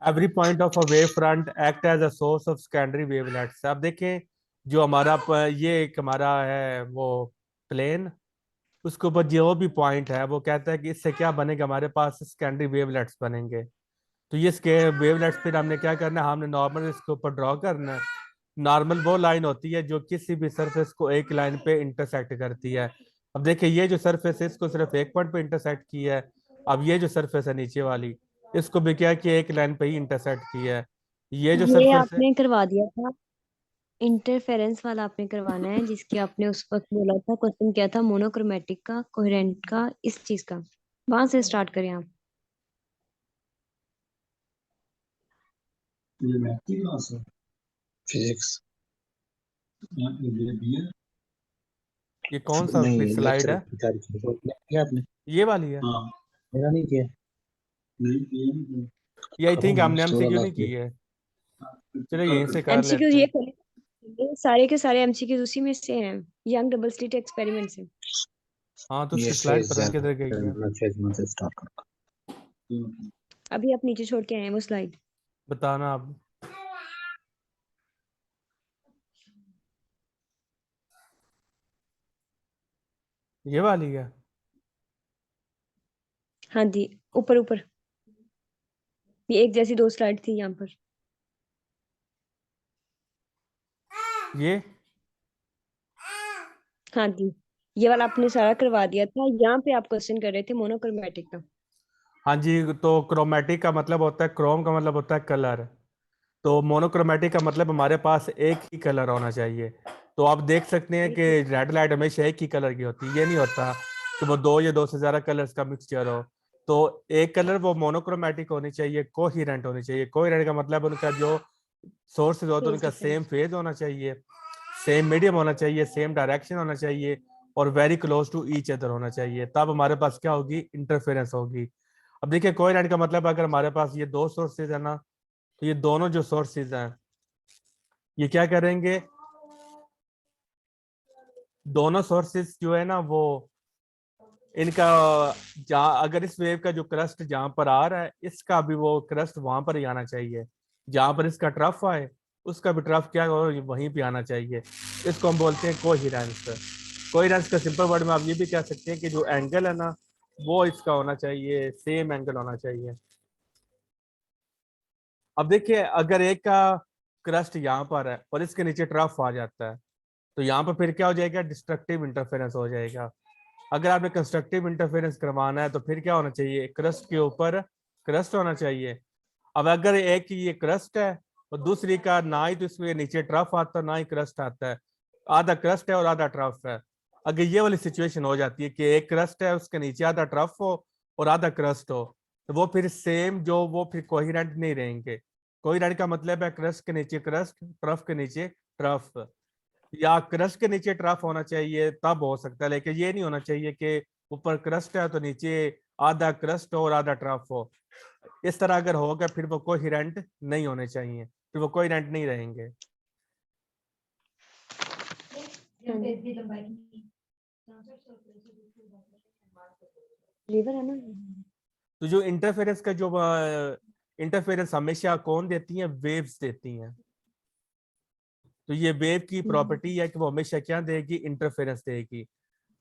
Every point of a wave front act as a source of secondary wavelets. अब देखें जो हमारा ये एक हमारा है वो प्लेन, उसके ऊपर जो भी पॉइंट है वो कहता है कि इससे क्या बनेगा, हमारे पास सेकेंडरी वेवलेट्स बनेंगे। तो ये इसके वेवलेट्स फिर हमने क्या करना है, हमने नॉर्मल इसके ऊपर ड्रॉ करना है। नॉर्मल वो लाइन होती है जो किसी भी सरफेस को एक लाइन पे इंटरसेक्ट करती है। अब देखिए ये जो सरफेस है इसको सिर्फ एक पॉइंट पे इंटरसेक्ट की है। अब ये जो सरफेस है नीचे वाली, इसको भी क्या किया, एक लाइन पे ही इंटरसेक्ट किया है। ये जो ये सरफेस है, आपने करवा दिया था, इंटरफेरेंस वाला आपने करवाना है, जिसकी आपने उस वक्त बोला था, क्वेश्चन किया था मोनोक्रोमेटिक का, कोहेरेंट का, इस चीज का। वहां से स्टार्ट करें आप। ये मैथ की क्लास है, फिजिक्स ये भी है। ये कौन सा नहीं, स्लाइड लेक्चर है? किया आपने? ये वाली है? हाँ मेरा नहीं किया। नहीं ये ये आई करो थिंक ना, हमने 16 एमसीक्यू लाख नहीं की है। चलो कर यहीं से कर एमसीक्यू लेते ये हैं। करें, सारे के सारे एमसीक्यू उसी में से हैं, यंग डबल स्लिट एक्सपेरिमेंट से। हाँ तो ये उसकी स्लाइड फेज पता नहीं किधर गई है। फेज में से स्टार्ट करो। अभी आप नीचे छोड़ के आए हैं वो स्लाइड। बताना आप। ये वाली है? हाँ जी, ऊपर ऊपर, ये एक जैसी दो स्लाइड थी यहाँ पर। ये हाँ जी, ये वाला आपने सारा करवा दिया था। यहाँ पे आप क्वेश्चन कर रहे थे मोनोक्रोमेटिक का। हाँ जी, तो क्रोमेटिक का मतलब होता है, क्रोम का मतलब होता है कलर। तो मोनोक्रोमेटिक का मतलब हमारे पास एक ही कलर होना चाहिए। तो आप देख सकते हैं कि रेड लाइट हमेशा एक ही कलर की होती है, ये नहीं होता कि वो दो या दो से ज्यादा कलर्स का मिक्सचर हो। तो एक कलर वो मोनोक्रोमेटिक होनी चाहिए, कोहिरेंट होनी चाहिए। कोहिरेंट का मतलब उनका जो सोर्सेज होते हैं फेज उनका सेम डिफरेंस। फेज होना चाहिए, सेम मीडियम होना चाहिए, सेम डायरेक्शन होना चाहिए, और very close to each other होना चाहिए। तब हमारे पास क्या होगी, इंटरफेरेंस होगी। अब देखिए कोहेरेंट का मतलब अगर हमारे पास ये दो सोर्सेज है ना, तो ये दोनों जो सोर्सेज हैं ये क्या करेंगे, दोनों सोर्सेज जो है ना वो इनका जहाँ अगर इस वेव का जो क्रस्ट जहां पर आ रहा है इसका भी वो क्रस्ट वहां पर ही आना चाहिए। जहां पर इसका ट्रफ आए उसका भी ट्रफ क्या हो वहीं पे आना चाहिए। इसको हम बोलते हैं कोहिरेंस। कोहिरेंस का सिंपल वर्ड में आप ये भी कह सकते हैं कि जो एंगल है ना वो इसका होना चाहिए, सेम एंगल होना चाहिए। अब देखिए अगर एक का क्रस्ट यहाँ पर है और इसके नीचे ट्रफ आ जाता है तो यहाँ पर फिर क्या हो जाएगा, डिस्ट्रक्टिव इंटरफेरेंस हो जाएगा। अगर आपने कंस्ट्रक्टिव इंटरफेरेंस करवाना है तो फिर क्या होना चाहिए, क्रस्ट के ऊपर क्रस्ट होना चाहिए। अब अगर एक की ये क्रस्ट है और दूसरी का ना ही तो इसमें नीचे ट्रफ आता है ना ही क्रस्ट आता है, आधा क्रस्ट है और आधा ट्रफ है। अगर ये वाली सिचुएशन हो जाती है कि एक क्रस्ट है उसके नीचे आधा ट्रफ हो और आधा क्रस्ट हो, तो वो फिर सेम जो वो फिर कोहिरेंट नहीं रहेंगे। कोहिरेंट का मतलब है क्रस्ट के नीचे क्रस्ट, ट्रफ के नीचे ट्रफ, या क्रस्ट के नीचे ट्रफ होना चाहिए तब हो सकता है। लेकिन ये नहीं होना चाहिए कि ऊपर क्रस्ट है तो नीचे आधा क्रस्ट हो और आधा ट्रफ हो। इस तरह अगर होगा फिर वो कोहिरेंट नहीं होने चाहिए, फिर वो कोहिरेंट नहीं रहेंगे। लीवर है ना। तो जो इंटरफेरेंस का जो इंटरफेरेंस हमेशा कौन देती है, वेव्स देती हैं। तो ये वेव की प्रॉपर्टी है कि वो हमेशा क्या देगी, इंटरफेरेंस देगी।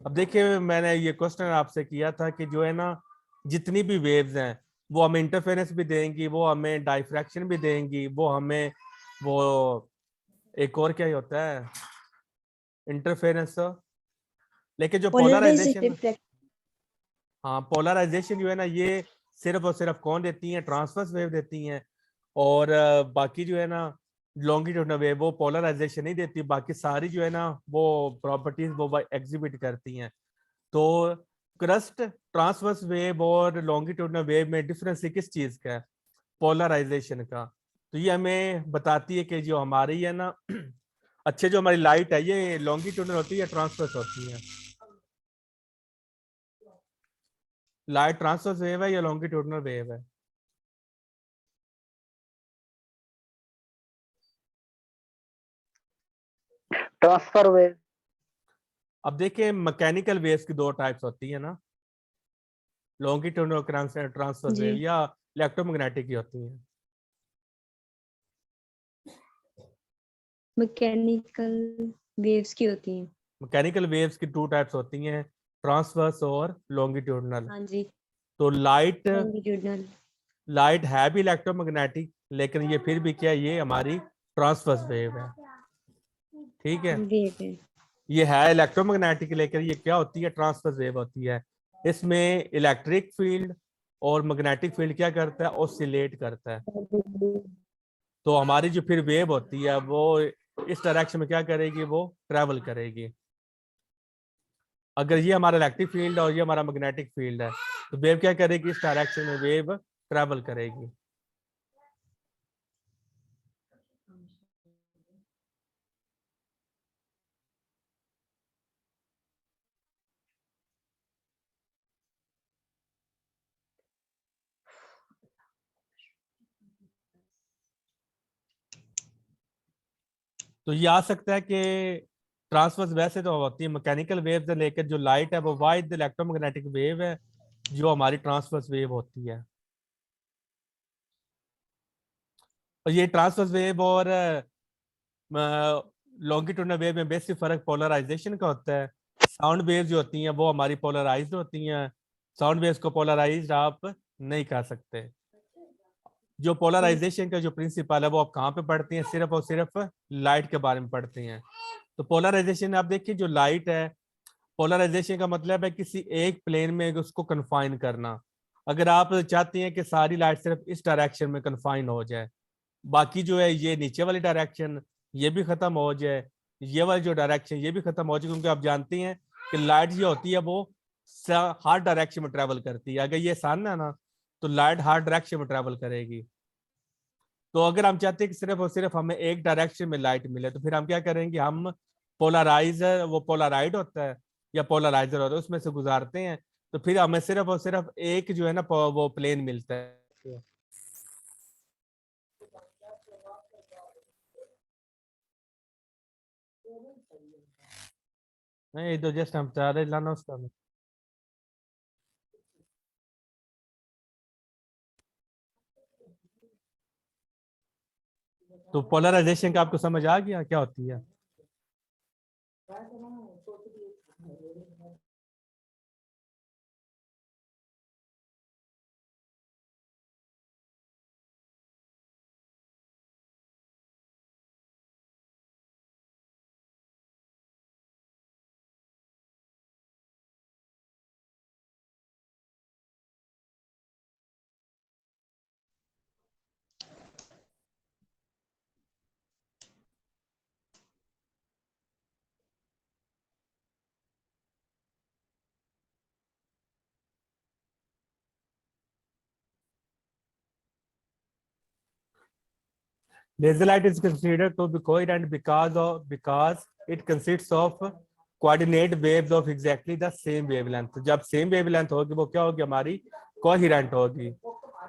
अब देखिए मैंने ये क्वेश्चन आपसे किया था कि जो है ना जितनी भी वेव्स हैं वो हमें इंटरफेरेंस भी देंगी, वो हमें डाइफ्रैक्शन भी देंगी, वो हमें वो एक और क्या ही होता है इंटरफेरेंस। लेकिन जो पोलराइजेशन, हाँ पोलराइजेशन जो है ना ये सिर्फ और सिर्फ कौन देती है, ट्रांसवर्स वेव देती हैं। और बाकी जो है ना लॉन्गिट्यूडनल वेव वो पोलराइजेशन नहीं देती, बाकी सारी जो है ना वो प्रॉपर्टीज वो एग्जिबिट करती हैं। तो क्रस्ट, ट्रांसवर्स वेव और लॉन्गिट्यूडनल वेव में डिफरेंस किस चीज का है, पोलराइजेशन का। तो ये हमें बताती है कि जो हमारी है ना अच्छे जो हमारी लाइट है ये लॉन्गिट्यूडनल होती है, ट्रांसवर्स होती है। लाइट ट्रांसवर्स वेव है या लॉन्गिट्यूडनल वेव है? Transfer wave. अब देखिए मैकेनिकल वेव्स की दो टाइप्स होती है ना, लॉन्गिट्यूडनल ट्रांसवर्स जी। वेव या इलेक्ट्रोमैग्नेटिक की होती है। मैकेनिकल वेव्स की होती हैं। मैकेनिकल वेव्स की 2 टाइप्स होती हैं, ट्रांसवर्स और लॉन्गिट्यूडनल। हाँ जी, तो लॉन्गिट्यूडनल। लाइट है भी इलेक्ट्रोमैग्नेटिक, लेकिन ये फिर भी क्या है, ये हमारी ट्रांसवर्स वेव है। ठीक है, वेव है। ये है इलेक्ट्रोमैग्नेटिक, लेकिन ये क्या होती है, ट्रांसवर्स वेव होती है। इसमें इलेक्ट्रिक फील्ड और मैग्नेटिक फील्ड क्या करता है, ऑसिलेट करता है। तो हमारी जो फिर वेव होती है वो इस डायरेक्शन में क्या करेगी, वो ट्रेवल करेगी। अगर ये हमारा इलेक्ट्रिक फील्ड और ये हमारा मैग्नेटिक फील्ड है, तो वेव क्या करेगी, इस डायरेक्शन में वेव ट्रेवल करेगी। तो ये आ सकता है कि ट्रांसवर्स वैसे तो होती है मैकेनिकल वेव से, लेकर जो लाइट है वो वाइड इलेक्ट्रोमैग्नेटिक वेव है जो हमारी ट्रांसवर्स वेव होती है। और ये ट्रांसवर्स वेव और लॉन्गिट्यूडनल वेव में बेसिक फर्क पोलराइजेशन का होता है। साउंड वेव जो होती हैं वो हमारी पोलराइज्ड होती हैं, साउंड वेव्स को पोलराइज्ड आप नहीं कर सकते। जो पोलराइजेशन का जो प्रिंसिपल है वो आप कहाँ पे पढ़ते हैं, सिर्फ और सिर्फ लाइट के बारे में पढ़ते हैं। तो पोलराइजेशन आप देखिए, जो लाइट है, पोलराइजेशन का मतलब है किसी एक प्लेन में उसको कन्फाइन करना। अगर आप चाहते हैं कि सारी लाइट सिर्फ इस डायरेक्शन में कन्फाइन हो जाए, बाकी जो है ये नीचे वाली डायरेक्शन ये भी खत्म हो जाए, ये वाली जो डायरेक्शन ये भी खत्म हो जाए, क्योंकि आप जानते हैं कि लाइट जो होती है वो हर डायरेक्शन में ट्रेवल करती है। अगर ये सन है ना, तो लाइट हर डायरेक्शन में ट्रेवल करेगी। तो अगर हम चाहते हैं कि सिर्फ और सिर्फ हमें एक डायरेक्शन में लाइट मिले, तो फिर हम क्या करेंगे, हम पोलराइजर, वो पोलराइड होता है या पोलराइजर होता है, उसमें से गुजारते हैं, तो फिर हमें सिर्फ और सिर्फ एक जो है ना वो प्लेन मिलता है। नहीं, तो जस्ट हम चाह रहे लाना उसका। तो पोलराइजेशन का आपको समझ आ गया क्या होती है? Laser light is considered to be coherent because it consists of coordinate waves of exactly the same wavelength। जब सेम वेवलेंथ होगी वो क्या होगी, हमारी कोहेरेंट होगी।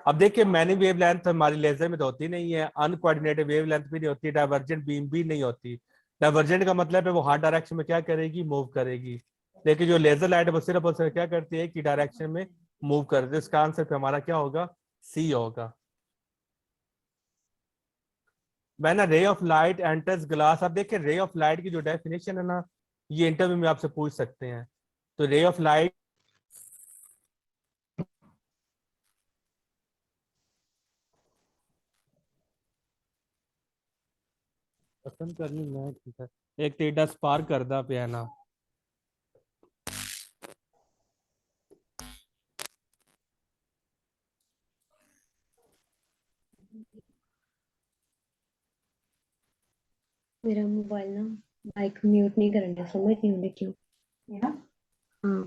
अब देखिए, मैनी वेवलेंथ हमारी लेजर में तो होती नहीं है, अनकोऑर्डिनेटेड वेवलेंथ भी नहीं होती, डाइवर्जेंट बीम भी नहीं होती। डाइवर्जेंट का मतलब है वो हर डायरेक्शन में क्या करेगी, मूव करेगी। लेकिन जो लेजर लाइट है वो सिर्फ और सिर्फ क्या करती है, एक ही डायरेक्शन में मूव करती है। इसका आंसर हमारा क्या होगा, सी होगा। When a ray of light enters glass, आप देखिए रे ऑफ लाइट की जो डेफिनेशन है ना, ये इंटरव्यू में आपसे पूछ सकते हैं। तो रे ऑफ लाइट पसंद करनी मैं ठीक है, एक टेढ़ा स्पार्क करदा पिया ना। मेरा मोबाइल ना माइक म्यूट नहीं करन दिया, समझ नहीं आਉਂਦੀ क्यों। हाँ,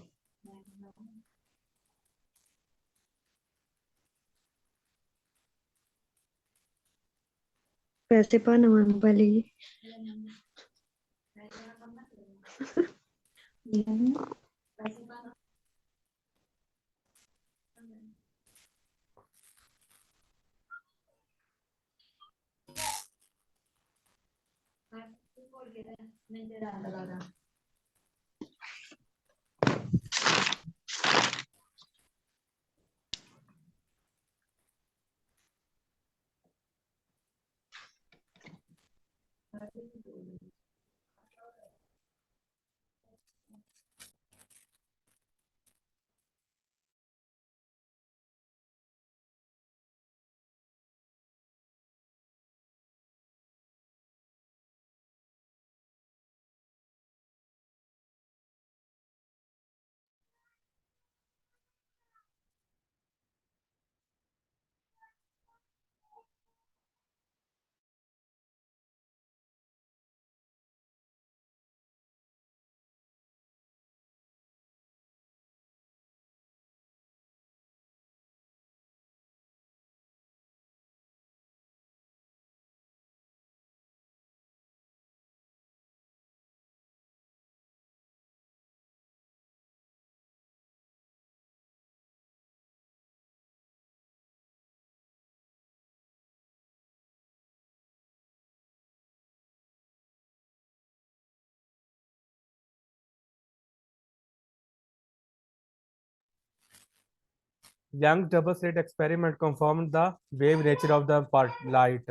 पैसे पा नवा mobile he. Young double slit experiment confirmed the wave nature of the light.